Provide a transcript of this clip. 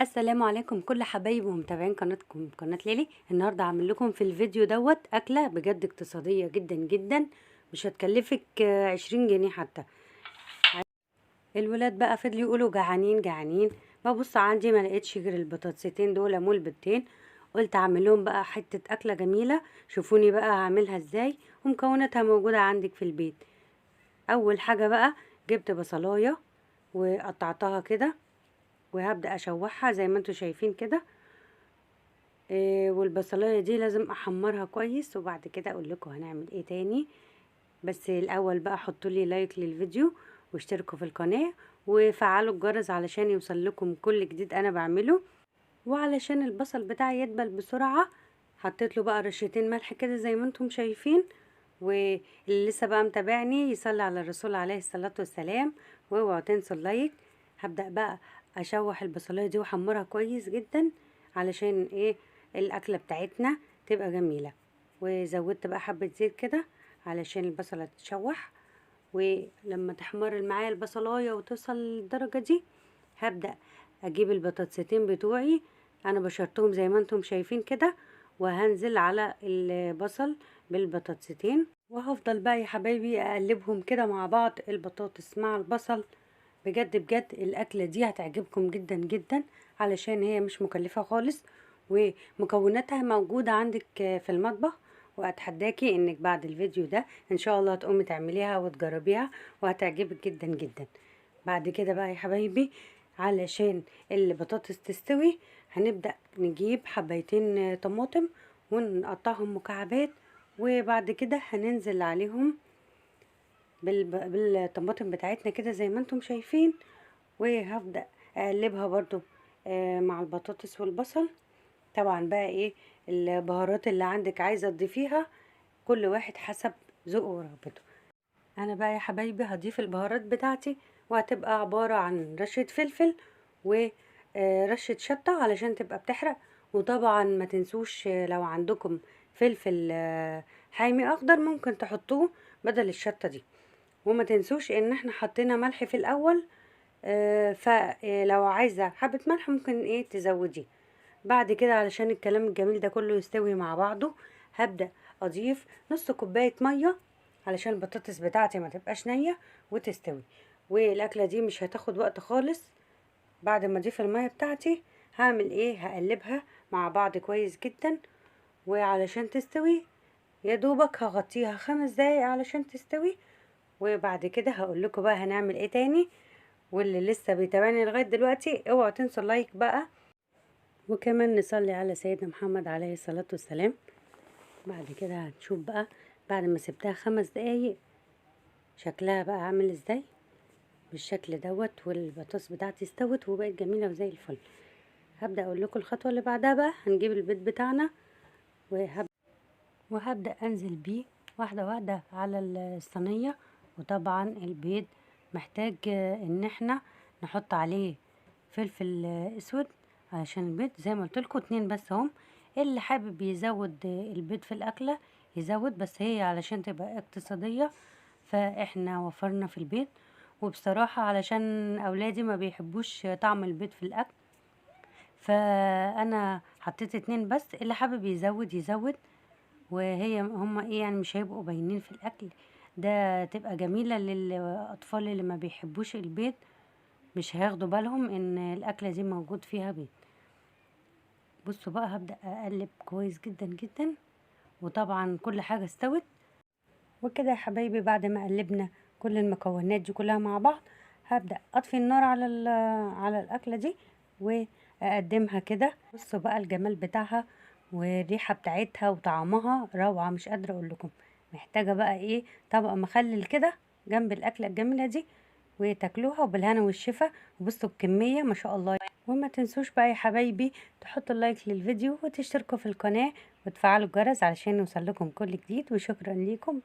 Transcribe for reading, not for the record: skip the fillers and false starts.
السلام عليكم كل حبايبي ومتابعين قناتكم قناة ليلي. النهارده هعمل لكم في الفيديو دوت اكله بجد اقتصاديه جدا جدا، مش هتكلفك 20 جنيه حتى. الولاد بقى فضلوا يقولوا جعانين جعانين، ببص عندي ما لقيتش غير البطاطستين دول مول البيضتين. قلت اعمل لهم بقى حته اكله جميله، شوفوني بقى هعملها ازاي ومكوناتها موجوده عندك في البيت. اول حاجه بقى جبت بصلايه وقطعتها كده، وهبدأ اشوحها زي ما انتوا شايفين كده. والبصلايه دي لازم احمرها كويس، وبعد كده اقول لكم هنعمل ايه تاني. بس الاول بقى حطوا لي لايك للفيديو واشتركوا في القناه وفعلوا الجرس علشان يوصل لكم كل جديد انا بعمله. وعلشان البصل بتاعي يدبل بسرعه حطيت له بقى رشتين ملح كده زي ما انتم شايفين. واللي لسه بقى متابعني يصلي على الرسول عليه الصلاه والسلام، واوعوا تنسوا اللايك. هبدأ بقى اشوح البصلايه دي واحمرها كويس جدا علشان ايه الاكله بتاعتنا تبقى جميله. وزودت بقى حبه زيت كده علشان البصله تتشوح. ولما تحمر معايا البصلايه وتوصل للدرجه دي هبدأ اجيب البطاطستين بتوعي، انا بشرتهم زي ما انتم شايفين كده، وهنزل على البصل بالبطاطستين. وهفضل بقى يا حبايبي اقلبهم كده مع بعض، البطاطس مع البصل. بجد بجد الاكله دي هتعجبكم جدا جدا علشان هي مش مكلفه خالص، ومكوناتها موجوده عندك في المطبخ. واتحداكي انك بعد الفيديو ده ان شاء الله تقومي تعمليها وتجربيها وهتعجبك جدا جدا. بعد كده بقى يا حبايبي علشان البطاطس تستوي هنبدأ نجيب حبايتين طماطم ونقطعهم مكعبات، وبعد كده هننزل عليهم بالطماطم بتاعتنا كده زي ما انتم شايفين. وهبدأ اقلبها برضو مع البطاطس والبصل. طبعا بقى ايه البهارات اللي عندك عايزة تضيفيها كل واحد حسب ذوقه ورغبته. انا بقى يا حبايبي هضيف البهارات بتاعتي، وهتبقى عبارة عن رشة فلفل ورشة شطة علشان تبقى بتحرق. وطبعا ما تنسوش لو عندكم فلفل حامي اخضر ممكن تحطوه بدل الشطة دي. وما تنسوش ان احنا حطينا ملح في الاول، فلو عايزة حبة ملح ممكن ايه تزوديه. بعد كده علشان الكلام الجميل ده كله يستوي مع بعضه هبدأ اضيف نص كوباية مية علشان البطاطس بتاعتي ما تبقاش نية وتستوي. والاكلة دي مش هتاخد وقت خالص. بعد ما اضيف المية بتاعتي هعمل ايه هقلبها مع بعض كويس جدا. وعلشان تستوي يا دوبك هغطيها 5 دقايق علشان تستوي. وبعد كده هقول لكم بقى هنعمل ايه تاني. واللي لسه بيتابعني لغاية دلوقتي اوعوا تنسوا اللايك بقى، وكمان نصلي على سيدنا محمد عليه الصلاة والسلام. بعد كده هنشوف بقى بعد ما سبتها 5 دقايق شكلها بقى عامل ازاي بالشكل دوت، والبطاطس بتاعتي استوت وبقت جميلة وزي الفل. هبدأ اقول لكم الخطوة اللي بعدها بقى هنجيب البيض بتاعنا وهبدأ انزل بيه واحدة واحدة على الصينية. وطبعا البيض محتاج ان احنا نحط عليه فلفل اسود علشان البيض زي ما قلت لكم 2 بس هم. اللي حابب يزود البيض في الاكله يزود، بس هي علشان تبقى اقتصاديه فاحنا وفرنا في البيض. وبصراحه علشان اولادي ما بيحبوش طعم البيض في الاكل فانا حطيت 2 بس، اللي حابب يزود يزود. وهي هم ايه يعني مش هيبقوا باينين في الاكل، ده تبقى جميله للاطفال اللي ما بيحبوش البيض، مش هياخدوا بالهم ان الاكله دي موجود فيها بيض. بصوا بقى هبدأ اقلب كويس جدا جدا، وطبعا كل حاجة استوت. وكده يا حبايبي بعد ما قلبنا كل المكونات دي كلها مع بعض هبدأ اطفي النار على على الاكلة دي واقدمها كده. بصوا بقى الجمال بتاعها والريحة بتاعتها وطعمها روعة، مش قادرة اقول لكم. محتاجة بقى ايه طبق مخلل كده جنب الاكلة الجميلة دي وتاكلوها وبالهنا والشفا. وبصوا الكمية ما شاء الله. وما تنسوش بقى يا حبايبي تحطوا اللايك للفيديو وتشتركوا في القناة وتفعلوا الجرس علشان يوصل لكم كل جديد. وشكرا ليكم.